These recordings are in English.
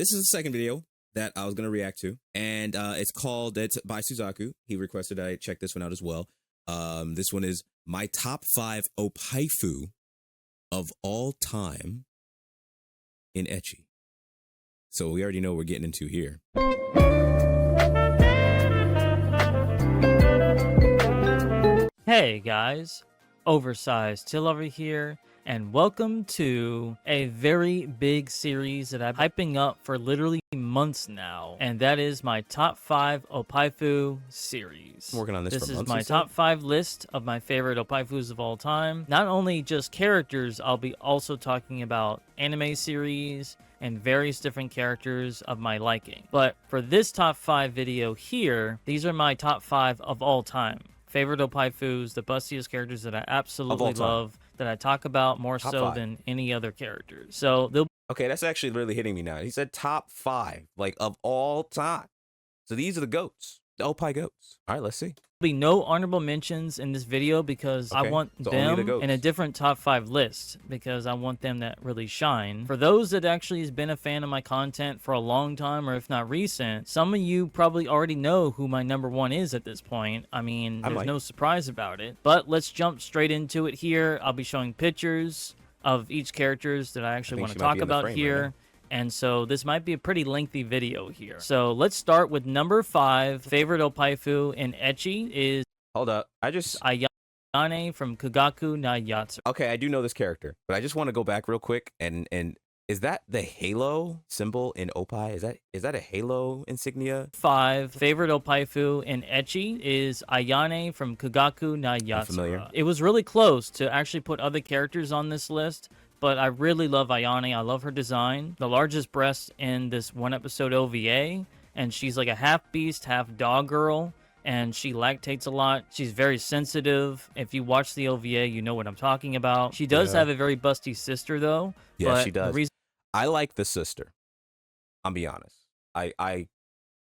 this is the second video that I was going to react to, and it's by Suzaku. He requested I check this one out as well. This one is my top 5 Oppaifu of all time in ecchi. So we already know what we're getting into here. Hey guys, Oversized Till over here, and welcome to a very big series that I've been hyping up for literally months now, and that is my top 5 Oppaifu series. I'm working on this for months. This is my top 5 list of my favorite Oppaifus of all time. Not only just characters, I'll be also talking about anime series and various different characters of my liking. But for this top 5 video here, these are my top 5 of all time. Favorite Oppaifus, the bustiest characters that I absolutely love, that I talk about more top so 5 than any other characters. So they'll okay, that's actually really hitting me now. He said top 5, like, of all time. So these are the GOATs, the Oppai GOATs. All right, let's see. Be no honorable mentions in this video because I want them in a different top 5 list because I want them that really shine. For those that actually has been a fan of my content for a long time, or if not recent, some of you probably already know who my number 1 is at this point. I mean, there's no surprise about it. But let's jump straight into it here. I'll be showing pictures of each characters that I actually want to talk about here. And so this might be a pretty lengthy video here. So let's start with number 5. Favorite Oppaifu in ecchi is... Hold up. Ayane from Kagaku na Yatsu. Okay, I do know this character, but I just want to go back real quick and is that the halo symbol in Oppai? Is that a halo insignia? 5. Favorite Oppaifu in ecchi is Ayane from Kagaku na Yatsu. Familiar. It was really close to actually put other characters on this list, but I really love Ayane. I love her design. The largest breast in this one episode OVA, and she's like a half beast, half dog girl, and she lactates a lot. She's very sensitive. If you watch the OVA, you know what I'm talking about. She does have a very busty sister, though. Yeah, she does. I like the sister. I'll be honest. I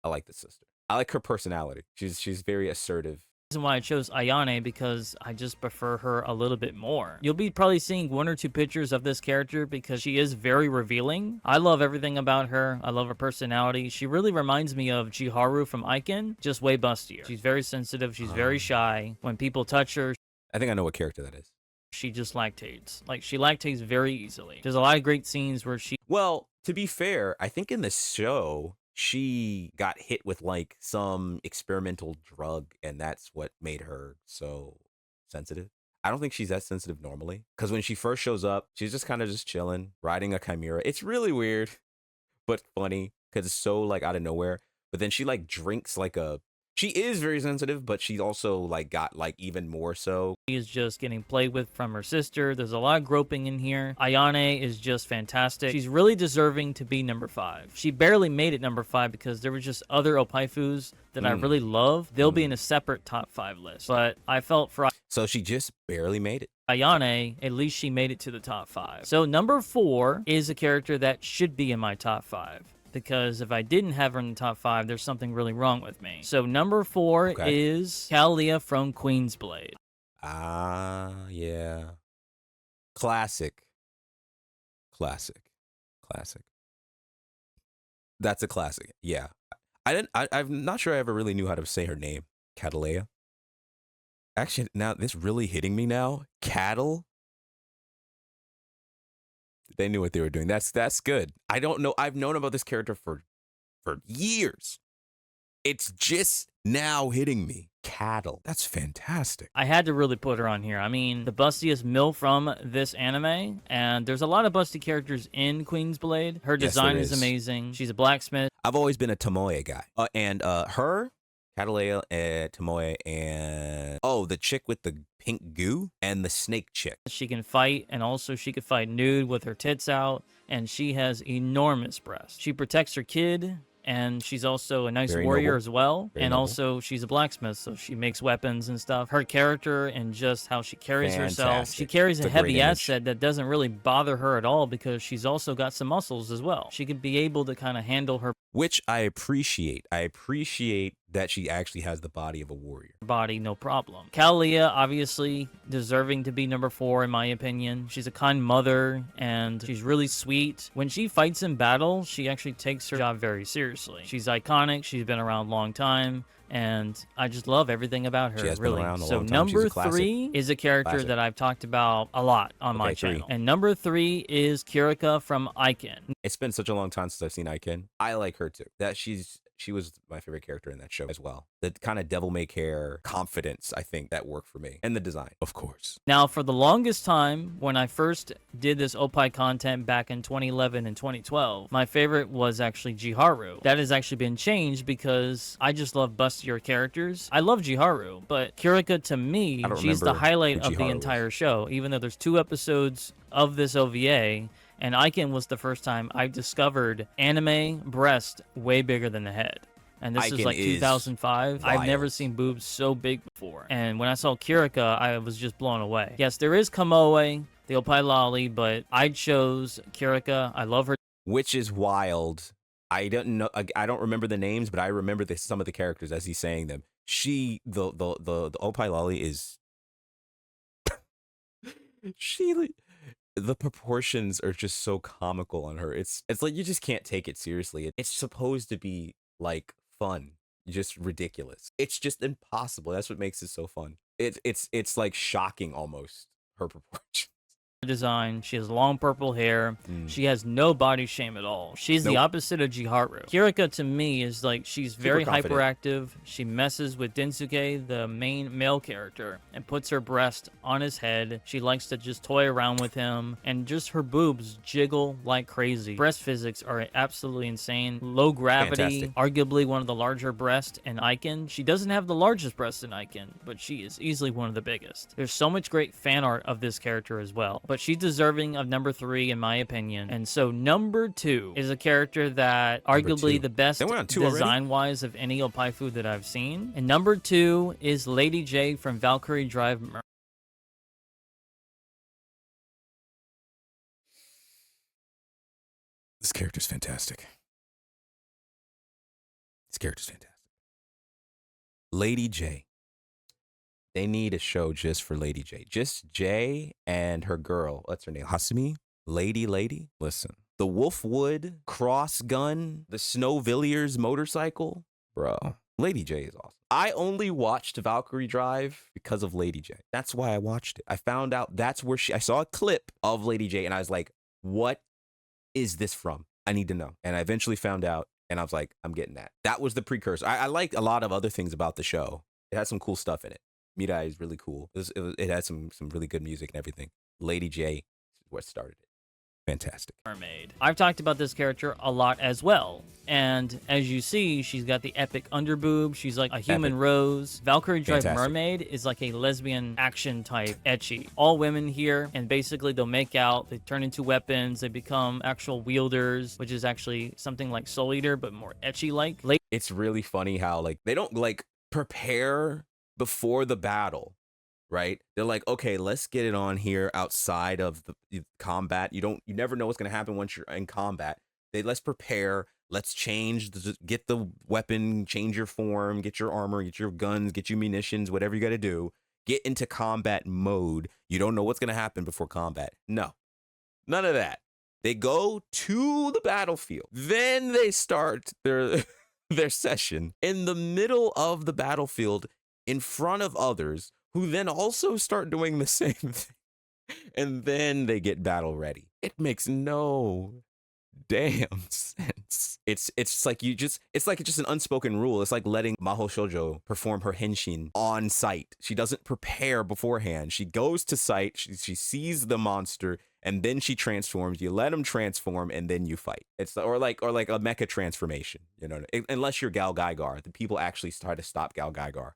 like the sister. I like her personality. She's very assertive. Reason why I chose Ayane because I just prefer her a little bit more. You'll be probably seeing 1 or 2 pictures of this character because she is very revealing. I love everything about her. I love her personality. She really reminds me of Jiharu from Aiken, just way bustier. She's very sensitive. She's very shy. When people touch her, I think I know what character that is. She just lactates. Like, she lactates very easily. There's a lot of great scenes where she... Well, to be fair, I think in the show, she got hit with like some experimental drug, and that's what made her so sensitive. I don't think she's that sensitive normally, because when she first shows up, she's just kind of just chilling, riding a chimera. It's really weird, but funny, because it's so like out of nowhere. But then she like drinks like a... She is very sensitive, but she also like got like even more so. She is just getting played with from her sister. There's a lot of groping in here. Ayane is just fantastic. She's really deserving to be number 5. She barely made it number 5 because there was just other Oppaifus that I really love. They'll be in a separate top 5 list. But I felt for... So she just barely made it. Ayane, at least she made it to the top 5. So number 4 is a character that should be in my top 5. Because if I didn't have her in the top 5, there's something really wrong with me. So number 4 is Kalia from Queen's Blade. Yeah. Classic. That's a classic. Yeah. I'm not sure I ever really knew how to say her name. Catalea. Actually, now this really hitting me now. Cattle. They knew what they were doing. That's good. I don't know. I've known about this character for years. It's just now hitting me. Cattle. That's fantastic. I had to really put her on here. I mean, the bustiest MILF from this anime, and there's a lot of busty characters in Queen's Blade. Her design is amazing. She's a blacksmith. I've always been a Tomoe guy. And her, Catalea, Tomoe, and the chick with the pink goo, and the snake chick. She can fight, and also she can fight nude with her tits out, and she has enormous breasts. She protects her kid, and she's also a nice warrior as well. And also she's a blacksmith, so she makes weapons and stuff. Her character and just how she carries herself. She carries a heavy asset that doesn't really bother her at all because she's also got some muscles as well. She could be able to kind of handle her... which I appreciate. I appreciate that she actually has the body of a warrior. Body, no problem. Kalia, obviously deserving to be number 4 in my opinion. She's a kind mother and she's really sweet. When she fights in battle, she actually takes her job very seriously. She's iconic. She's been around a long time. And I just love everything about her. She has really. been around a so long time. number 3 is a character that I've talked about a lot on my channel. And number 3 is Kirika from Aiken. It's been such a long time since I've seen Aiken. I like her too. She was my favorite character in that show as well. The kind of devil-may-care confidence, I think, that worked for me. And the design, of course. Now, for the longest time, when I first did this Oppai content back in 2011 and 2012, my favorite was actually Jiharu. That has actually been changed because I just love bustier characters. I love Jiharu, but Kirika, to me, she's the highlight of the entire show, even though there's 2 episodes of this OVA. And Aiken was the first time I discovered anime breast way bigger than the head. And this is like 2005. I've never seen boobs so big before. And when I saw Kirika, I was just blown away. Yes, there is Kamoe, the Oppai Loli, but I chose Kirika. I love her. Which is wild. I don't remember the names, but I remember some of the characters as he's saying them. The Oppai Loli is the proportions are just so comical on her. It's like you just can't take it seriously. It's supposed to be like fun, just ridiculous. It's just impossible. That's what makes it so fun. It's like shocking almost, her proportions. Design. She has long purple hair. She has no body shame at all. She's the opposite of Jiharu. Kirika, to me, is like, she's very hyperactive. She messes with Densuke, the main male character, and puts her breast on his head. She likes to just toy around with him, and just her boobs jiggle like crazy. Breast physics are absolutely insane. Low gravity, arguably one of the larger breasts in Aiken. She doesn't have the largest breast in Aiken, but she is easily one of the biggest. There's so much great fan art of this character as well. But she's deserving of number 3 in my opinion. And so number 2 is a character that arguably the best design-wise of any Oppaifu that I've seen. And number 2 is Lady J from Valkyrie Drive. This character's fantastic. This character's fantastic. Lady J. They need a show just for Lady J. Just J and her girl. What's her name? Hasumi? Lady. Listen. The Wolfwood cross gun, the Snowvilliers motorcycle. Bro. Lady J is awesome. I only watched Valkyrie Drive because of Lady J. That's why I watched it. I found out that's where I saw a clip of Lady J and I was like, what is this from? I need to know. And I eventually found out and I was like, I'm getting that. That was the precursor. I like a lot of other things about the show. It had some cool stuff in it. Mirai is really cool. It had some really good music and everything. Lady J is what started it. Fantastic. Mermaid. I've talked about this character a lot as well. And as you see, she's got the epic underboob. She's like a human rose. Valkyrie Drive Mermaid is like a lesbian action type ecchi. All women here, and basically they'll make out, they turn into weapons, they become actual wielders, which is actually something like Soul Eater, but more ecchi-like. It's really funny how like they don't like prepare before the battle. Right? They're like, okay, let's get it on here outside of the combat. You never know what's going to happen once you're in combat. Let's prepare. Let's get the weapon, change your form, get your armor, get your guns, get your munitions, whatever you got to do. Get into combat mode. You don't know what's going to happen before combat. No, none of that. They go to the battlefield. Then they start their session in the middle of the battlefield in front of others, who then also start doing the same thing. And then they get battle ready. It makes no damn sense. It's like it's like just an unspoken rule. It's like letting Maho Shoujo perform her henshin on site. She doesn't prepare beforehand. She goes to site, she sees the monster, and then she transforms. You let him transform, and then you fight. It's or like a mecha transformation. You know, unless you're Gal Gaigar, the people actually try to stop Gal Gaigar.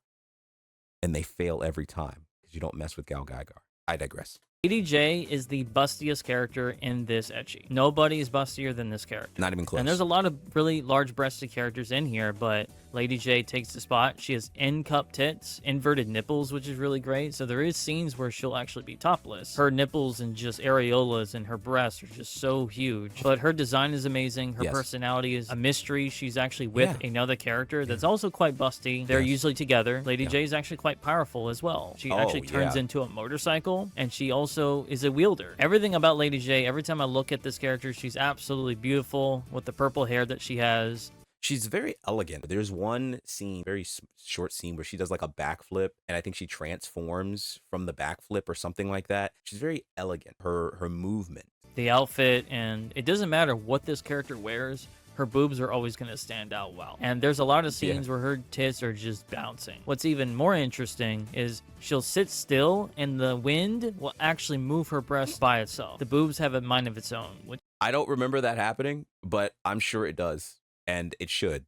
And they fail every time because you don't mess with Gal Gaigar. I digress. Lady J is the bustiest character in this ecchi. Nobody is bustier than this character. Not even close. And there's a lot of really large breasted characters in here, but Lady J takes the spot. She has N-cup tits, inverted nipples, which is really great. So there is scenes where she'll actually be topless. Her nipples and just areolas and her breasts are just so huge. But her design is amazing. Her personality is a mystery. She's actually with another character that's also quite busty. They're usually together. Lady J is actually quite powerful as well. She actually turns into a motorcycle, and she also is a wielder. Everything about Lady J, every time I look at this character, she's absolutely beautiful with the purple hair that she has. She's very elegant. There's one scene, very short scene, where she does like a backflip, and I think she transforms from the backflip or something like that. She's very elegant. Her movement, the outfit, and it doesn't matter what this character wears. Her boobs are always going to stand out well. And there's a lot of scenes where her tits are just bouncing. What's even more interesting is she'll sit still and the wind will actually move her breast by itself. The boobs have a mind of its own. I don't remember that happening, but I'm sure it does. And it should.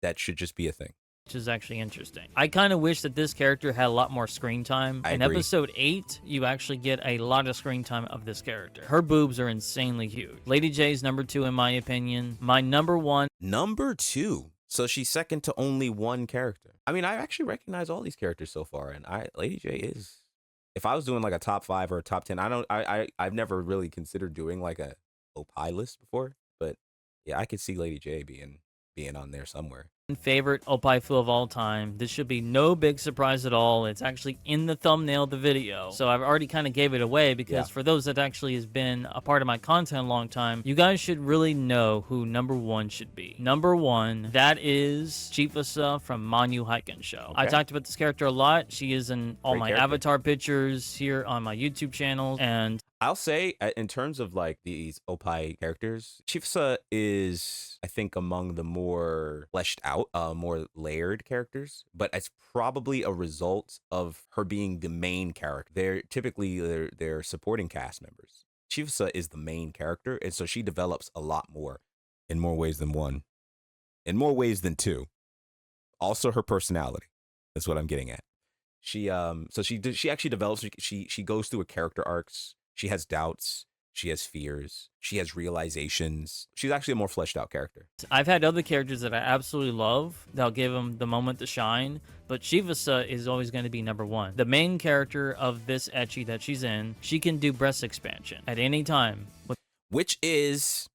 That should just be a thing. Which is actually interesting. I kind of wish that this character had a lot more screen time. In episode 8, you actually get a lot of screen time of this character. Her boobs are insanely huge. Lady J's number 2 in my opinion. My number 1. Number 2? So she's second to only one character. I mean, I actually recognize all these characters so far, and Lady J is... If I was doing like a top 5 or a top 10, I've never really considered doing like a Oppai list before, but yeah, I could see Lady J being on there somewhere. Favorite Oppaifu of all time. This should be no big surprise at all. It's actually in the thumbnail of the video. So I've already kind of gave it away because for those that actually has been a part of my content a long time, you guys should really know who number 1 should be. Number 1, that is Chifasa from Manyu Hiken Show. I talked about this character a lot. She is in all my avatar pictures here on my YouTube channel, and I'll say, in terms of like these Oppai characters, Chifasa is, I think, among the more fleshed out, more layered characters, but it's probably a result of her being the main character. They're supporting cast members. Chifasa is the main character, and so she develops a lot more, in more ways than one, in more ways than two. Also, her personality. That's what I'm getting at. She actually develops. She goes through a character arcs. She has doubts. She has fears. She has realizations. She's actually a more fleshed out character. I've had other characters that I absolutely love. They'll give them the moment to shine. But Chifasa is always going to be number 1. The main character of this ecchi that she's in, she can do breast expansion at any time. Which is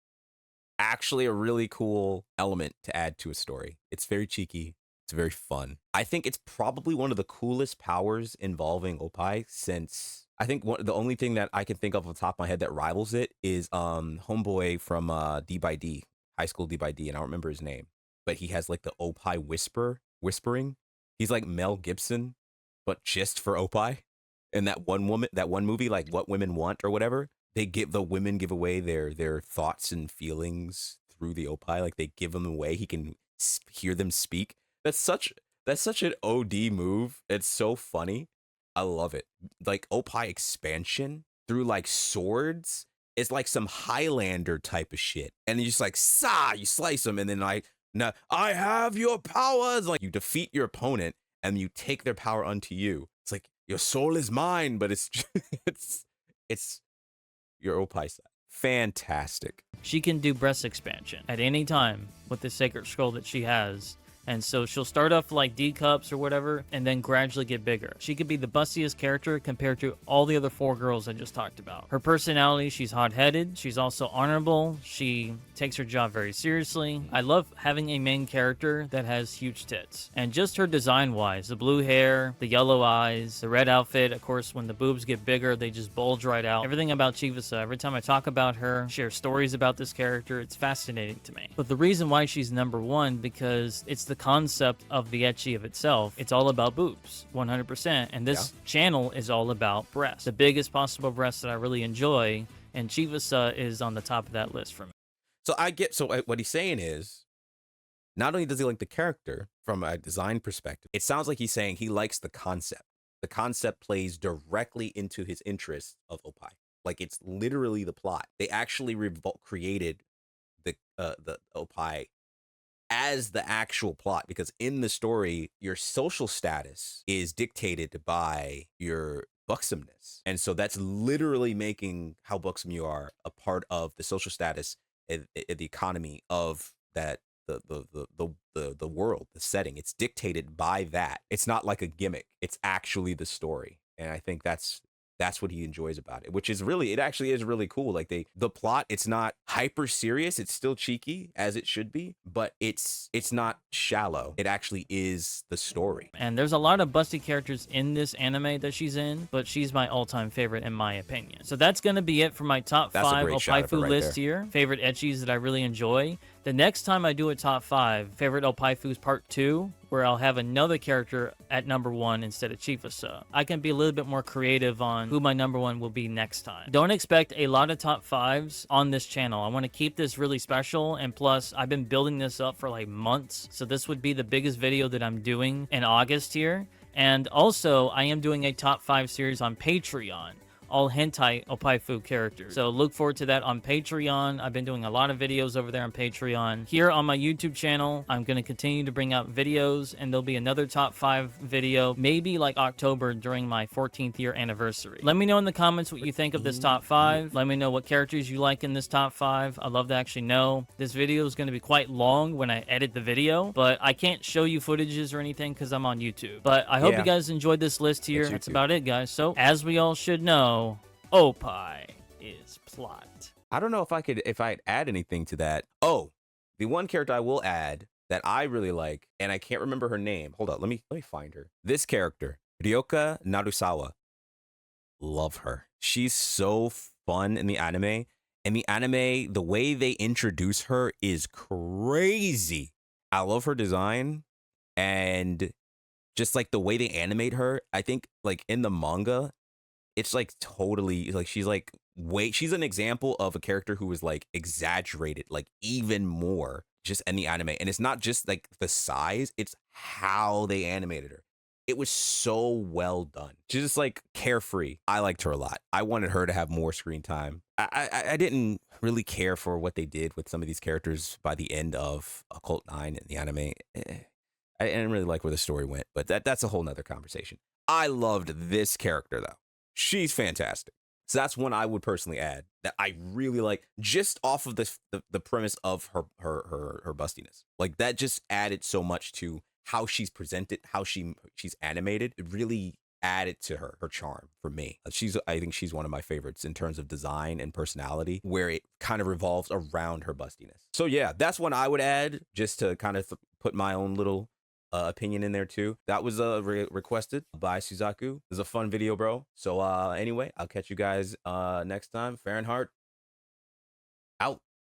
actually a really cool element to add to a story. It's very cheeky. It's very fun. I think it's probably one of the coolest powers involving Oppai, since I think the only thing that I can think of off the top of my head that rivals it is homeboy from D by D, High School D by D, and I don't remember his name, but he has like the Oppai whispering. He's like Mel Gibson, but just for Oppai. And that one movie, like What Women Want or whatever, the women give away their thoughts and feelings through the Oppai. Like they give them away. He can hear them speak. That's such an OD move. It's so funny. I love it. Like Oppai expansion through like swords is like some Highlander type of shit. And you just like, you slice them, and then like, no, I have your powers. Like you defeat your opponent and you take their power unto you. It's like your soul is mine, but it's it's your Oppai side. Fantastic. She can do breast expansion at any time with the sacred scroll that she has. And so she'll start off like D cups or whatever, and then gradually get bigger. She could be the bustiest character compared to all the other 4 girls I just talked about. Her personality, she's hot-headed. She's also honorable. She takes her job very seriously. I love having a main character that has huge tits. And just her design-wise, the blue hair, the yellow eyes, the red outfit. Of course, when the boobs get bigger, they just bulge right out. Everything about Chifasa, every time I talk about her, share stories about this character, it's fascinating to me. But the reason why she's number 1, because it's the concept of the ecchi of itself. It's all about boobs, 100%. And this channel is all about breasts. The biggest possible breasts that I really enjoy, and Chifasa is on the top of that list for me. So what he's saying is, not only does he like the character from a design perspective, it sounds like he's saying he likes the concept. The concept plays directly into his interest of Oppai. Like it's literally the plot. They actually created the Oppai as the actual plot, because in the story, your social status is dictated by your buxomness. And so that's literally making how buxom you are a part of the social status, the economy of that the world, the setting. It's dictated by that. It's not like a gimmick. It's actually the story. And I think that's what he enjoys about it, which is really, it actually is really cool. Like the plot, it's not hyper serious. It's still cheeky as it should be, but it's not shallow. It actually is the story. And there's a lot of busty characters in this anime that she's in, but she's my all-time favorite in my opinion. So that's going to be it for my top 5 Oppaifu list here. Favorite ecchis that I really enjoy. The next time I do a top 5, favorite Oppaifus part 2, where I'll have another character at number 1 instead of Chifasa. I can be a little bit more creative on who my number 1 will be next time. Don't expect a lot of top 5s on this channel. I want to keep this really special, and plus, I've been building this up for like months, so this would be the biggest video that I'm doing in August here. And also, I am doing a top 5 series on Patreon, all hentai Oppaifu characters. So look forward to that on Patreon. I've been doing a lot of videos over there on Patreon. Here on my YouTube channel, I'm going to continue to bring out videos, and there'll be another top 5 video, maybe like October during my 14th year anniversary. Let me know in the comments what you think of this top 5. Let me know what characters you like in this top 5. I'd love to actually know. This video is going to be quite long when I edit the video, but I can't show you footages or anything because I'm on YouTube. But I hope you guys enjoyed this list here. That's about it, guys. So, as we all should know, Oppai is plot. I don't know if I'd add anything to that. Oh, the one character I will add that I really like, and I can't remember her name. Hold on, let me find her. This character, Ryoka Narusawa. Love her. She's so fun in the anime. And the anime, the way they introduce her is crazy. I love her design, and just like the way they animate her. I think like in the manga, it's like totally like she's an example of a character who was like exaggerated like even more just in the anime. And it's not just like the size, it's how they animated her. It was so well done. She's just like carefree. I liked her a lot. I wanted her to have more screen time. I didn't really care for what they did with some of these characters by the end of Occult 9 in the anime. I didn't really like where the story went, but that's a whole nother conversation. I loved this character though. She's fantastic. So that's one I would personally add that I really like, just off of the premise of her bustiness. Like that just added so much to how she's presented, how she's animated. It really added to her charm for me. I think she's one of my favorites in terms of design and personality, where it kind of revolves around her bustiness. So yeah, that's one I would add just to kind of put my own little opinion in there too. That was requested by Suzaku. It was a fun video, bro. So anyway, I'll catch you guys next time. Fahrenheit